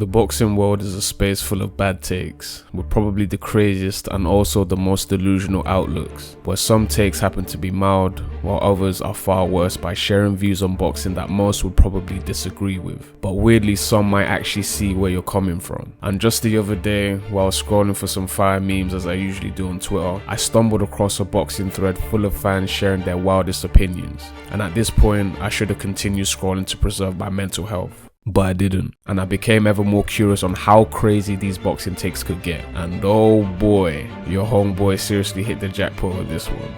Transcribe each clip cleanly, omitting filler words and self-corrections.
The boxing world is a space full of bad takes, with probably the craziest and also the most delusional outlooks, where some takes happen to be mild, while others are far worse by sharing views on boxing that most would probably disagree with. But weirdly, some might actually see where you're coming from. And just the other day, while scrolling for some fire memes as I usually do on Twitter, I stumbled across a boxing thread full of fans sharing their wildest opinions. And at this point, I should have continued scrolling to preserve my mental health. But I didn't, and I became ever more curious on how crazy these boxing takes could get. And oh boy, your homeboy seriously hit the jackpot with this one.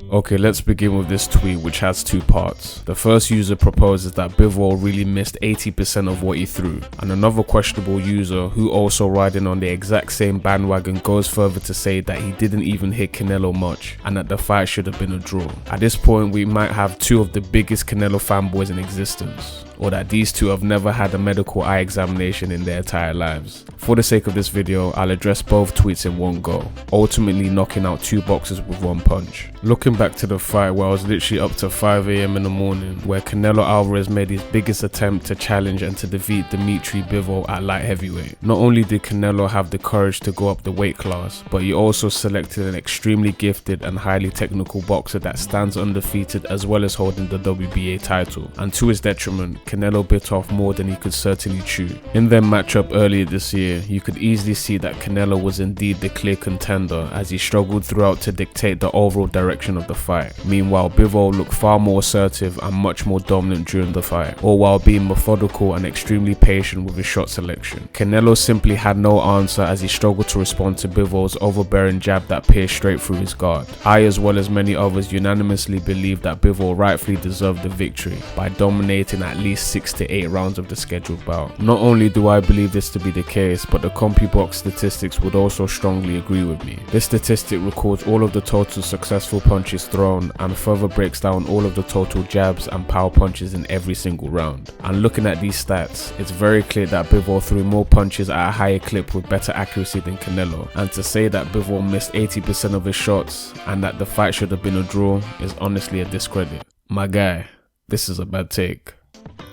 Okay, let's begin with this tweet, which has two parts. The first user proposes that Bivol really missed 80% of what he threw, and another questionable user, who also riding on the exact same bandwagon, goes further to say that he didn't even hit Canelo much, and that the fight should have been a draw. At this point, we might have two of the biggest Canelo fanboys in existence, or that these two have never had a medical eye examination in their entire lives. For the sake of this video, I'll address both tweets in one go, ultimately knocking out two boxers with one punch. Looking back to the fight, where I was literally up to 5 AM in the morning, where Canelo Alvarez made his biggest attempt to challenge and to defeat Dimitri Bivol at light heavyweight. Not only did Canelo have the courage to go up the weight class, but he also selected an extremely gifted and highly technical boxer that stands undefeated as well as holding the WBA title, and to his detriment, Canelo bit off more than he could certainly chew. In their matchup earlier this year, you could easily see that Canelo was indeed the clear contender, as he struggled throughout to dictate the overall direction of the fight. Meanwhile, Bivol looked far more assertive and much more dominant during the fight, all while being methodical and extremely patient with his shot selection. Canelo simply had no answer as he struggled to respond to Bivol's overbearing jab that pierced straight through his guard. I, as well as many others, unanimously believe that Bivol rightfully deserved the victory by dominating at least 6 to 8 rounds of the scheduled bout. Not only do I believe this to be the case, but the CompuBox statistics would also strongly agree with me. This statistic records all of the total successful punches thrown and further breaks down all of the total jabs and power punches in every single round. And looking at these stats, it's very clear that Bivol threw more punches at a higher clip with better accuracy than Canelo, and to say that Bivol missed 80% of his shots and that the fight should have been a draw is honestly a discredit. My guy, this is a bad take.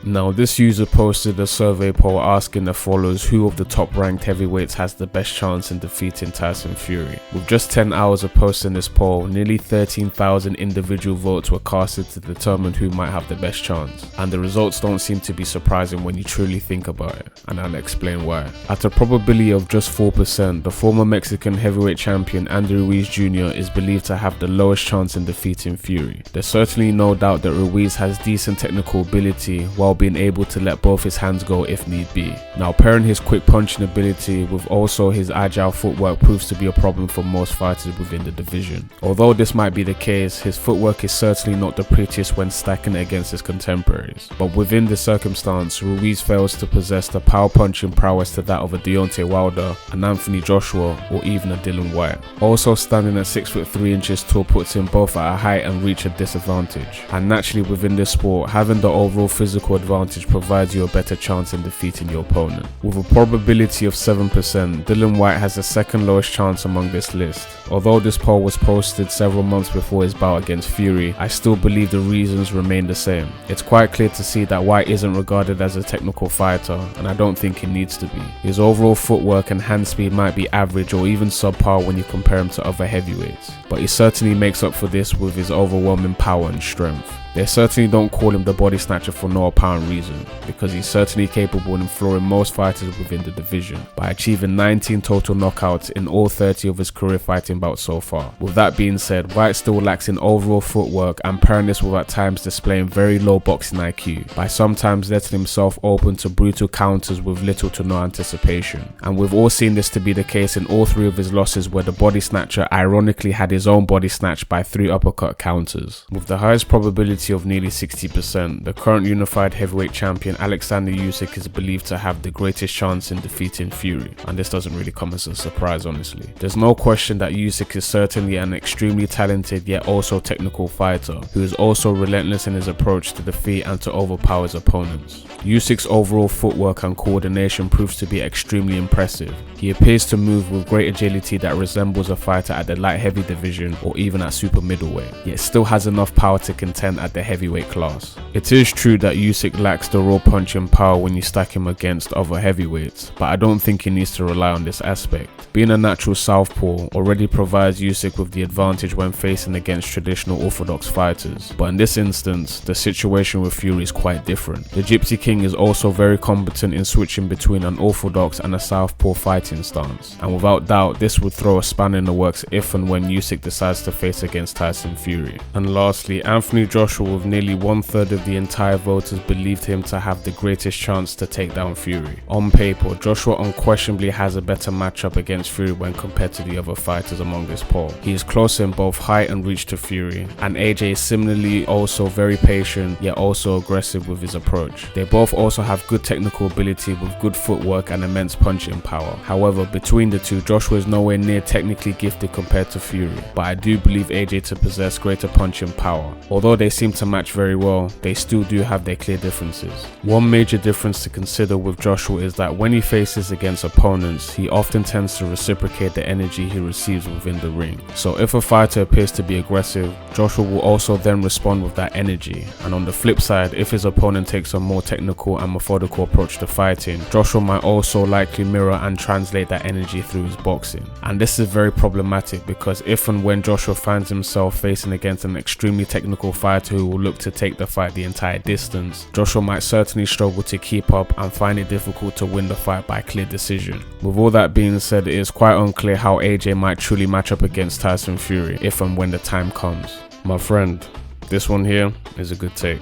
Now, this user posted a survey poll asking the followers who of the top ranked heavyweights has the best chance in defeating Tyson Fury. With just 10 hours of posting this poll, nearly 13,000 individual votes were casted to determine who might have the best chance. And the results don't seem to be surprising when you truly think about it, and I'll explain why. At a probability of just 4%, the former Mexican heavyweight champion Andy Ruiz Jr. is believed to have the lowest chance in defeating Fury. There's certainly no doubt that Ruiz has decent technical ability while being able to let both his hands go if need be. Now, pairing his quick punching ability with also his agile footwork proves to be a problem for most fighters within the division. Although this might be the case, his footwork is certainly not the prettiest when stacking it against his contemporaries. But within this circumstance, Ruiz fails to possess the power punching prowess to that of a Deontay Wilder, an Anthony Joshua, or even a Dillian Whyte. Also, standing at 6'3" tall puts him both at a height and reach at disadvantage. And naturally, within this sport, having the overall physical advantage provides you a better chance in defeating your opponent. With a probability of 7%, Dillian Whyte has the second lowest chance among this list. Although this poll was posted several months before his bout against Fury, I still believe the reasons remain the same. It's quite clear to see that Whyte isn't regarded as a technical fighter, and I don't think he needs to be. His overall footwork and hand speed might be average or even subpar when you compare him to other heavyweights, but he certainly makes up for this with his overwhelming power and strength. They certainly don't call him the body snatcher for no apparent reason, because he's certainly capable in flooring most fighters within the division by achieving 19 total knockouts in all 30 of his career fighting bouts so far. With that being said, Whyte still lacks in overall footwork, and pairing this with at times displaying very low boxing IQ by sometimes letting himself open to brutal counters with little to no anticipation. And we've all seen this to be the case in all 3 of his losses, where the body snatcher ironically had his own body snatched by 3 uppercut counters. With the highest probability durability of nearly 60%, the current unified heavyweight champion Alexander Usyk is believed to have the greatest chance in defeating Fury, and this doesn't really come as a surprise, honestly. There's no question that Usyk is certainly an extremely talented yet also technical fighter, who is also relentless in his approach to defeat and to overpower his opponents. Usyk's overall footwork and coordination proves to be extremely impressive. He appears to move with great agility that resembles a fighter at the light heavy division or even at super middleweight, yet still has enough power to contend at the heavyweight class. It is true that Usyk lacks the raw punching power when you stack him against other heavyweights, but I don't think he needs to rely on this aspect. Being a natural southpaw already provides Usyk with the advantage when facing against traditional orthodox fighters, but in this instance, the situation with Fury is quite different. The Gypsy King is also very competent in switching between an orthodox and a southpaw fighting stance, and without doubt this would throw a spanner in the works if and when Usyk decides to face against Tyson Fury. And lastly, Anthony Joshua, with nearly 1/3 of the entire voters, believed him to have the greatest chance to take down Fury. On paper, Joshua unquestionably has a better matchup against Fury when compared to the other fighters among this poll. He is closer in both height and reach to Fury, and AJ is similarly also very patient yet also aggressive with his approach. They both also have good technical ability with good footwork and immense punching power. However, between the two, Joshua is nowhere near technically gifted compared to Fury, but I do believe AJ to possess greater punching power. Although they seem to match very well, they still do have their clear differences. One major difference to consider with Joshua is that when he faces against opponents, he often tends to reciprocate the energy he receives within the ring. So if a fighter appears to be aggressive, Joshua will also then respond with that energy. And on the flip side, if his opponent takes a more technical and methodical approach to fighting, Joshua might also likely mirror and translate that energy through his boxing. And this is very problematic because if and when Joshua finds himself facing against an extremely technical fighter who will look to take the fight the entire distance, Joshua might certainly struggle to keep up and find it difficult to win the fight by clear decision. With all that being said, it is quite unclear how AJ might truly match up against Tyson Fury if and when the time comes. My friend, this one here is a good take.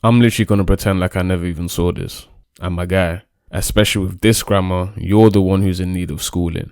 I'm literally gonna pretend like I never even saw this. And my guy, especially with this grammar, you're the one who's in need of schooling.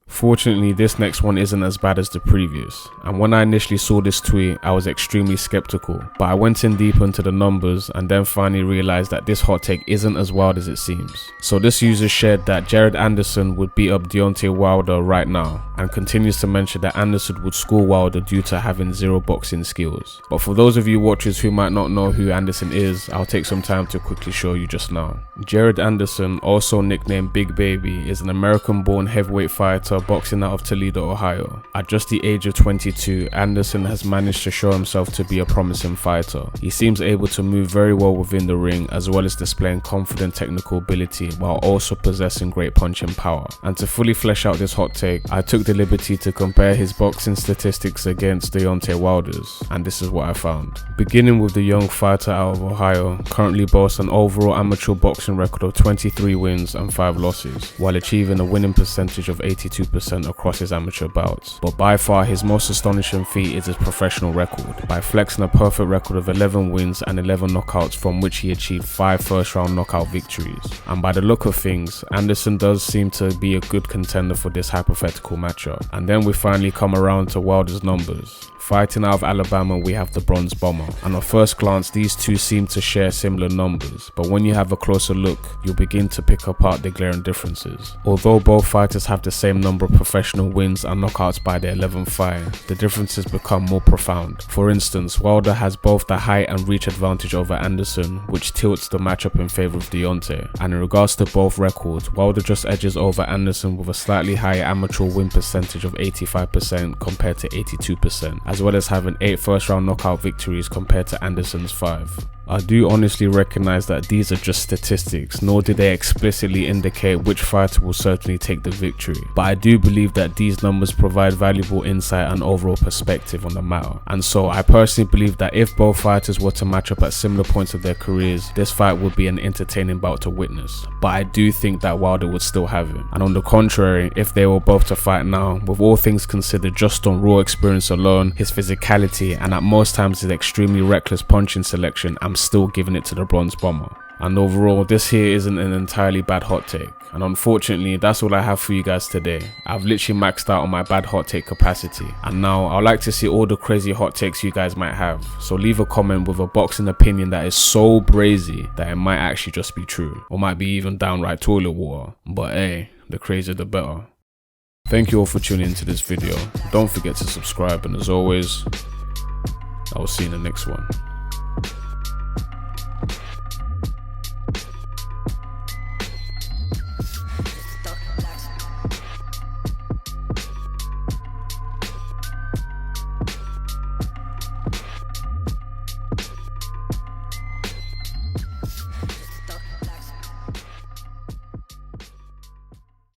Fortunately, this next one isn't as bad as the previous, and when I initially saw this tweet, I was extremely skeptical, but I went in deeper into the numbers and then finally realized that this hot take isn't as wild as it seems. So this user shared that Jared Anderson would beat up Deontay Wilder right now, and continues to mention that Anderson would school Wilder due to having zero boxing skills. But for those of you watchers who might not know who Anderson is, I'll take some time to quickly show you just now. Jared Anderson, also nicknamed Big Baby, is an American-born heavyweight fighter boxing out of Toledo, Ohio. At just the age of 22, Anderson has managed to show himself to be a promising fighter. He seems able to move very well within the ring, as well as displaying confident technical ability while also possessing great punching power. And to fully flesh out this hot take, I took the liberty to compare his boxing statistics against Deontay Wilder's, and this is what I found. Beginning with the young fighter out of Ohio, currently boasts an overall amateur boxing record of 23 wins and 5 losses, while achieving a winning percentage of 82% across his amateur bouts. But by far his most astonishing feat is his professional record, by flexing a perfect record of 11 wins and 11 knockouts, from which he achieved 5 first-round knockout victories. And by the look of things, Anderson does seem to be a good contender for this hypothetical matchup. And then we finally come around to Wilder's numbers. Fighting out of Alabama, we have the Bronze Bomber, and at first glance these two seem to share similar numbers, but when you have a closer look, you'll begin to pick apart the glaring differences. Although both fighters have the same number of professional wins and knockouts by their 11th fight, the differences become more profound. For instance, Wilder has both the height and reach advantage over Anderson, which tilts the matchup in favour of Deontay, and in regards to both records, Wilder just edges over Anderson with a slightly higher amateur win percentage of 85% compared to 82%, as well as having 8 first-round knockout victories compared to Anderson's 5. I do honestly recognize that these are just statistics, nor do they explicitly indicate which fighter will certainly take the victory, but I do believe that these numbers provide valuable insight and overall perspective on the matter. And so I personally believe that if both fighters were to match up at similar points of their careers, this fight would be an entertaining bout to witness, but I do think that Wilder would still have him. And on the contrary, if they were both to fight now, with all things considered just on raw experience alone, his physicality, and at most times his extremely reckless punching selection, I'm still giving it to the Bronze Bomber. And overall, this here isn't an entirely bad hot take. And unfortunately, that's all I have for you guys today. I've literally maxed out on my bad hot take capacity. And now I'd like to see all the crazy hot takes you guys might have. So leave a comment with a boxing opinion that is so brazy that it might actually just be true. Or might be even downright toilet water. But hey, the crazier the better. Thank you all for tuning into this video. Don't forget to subscribe, and as always, I will see you in the next one.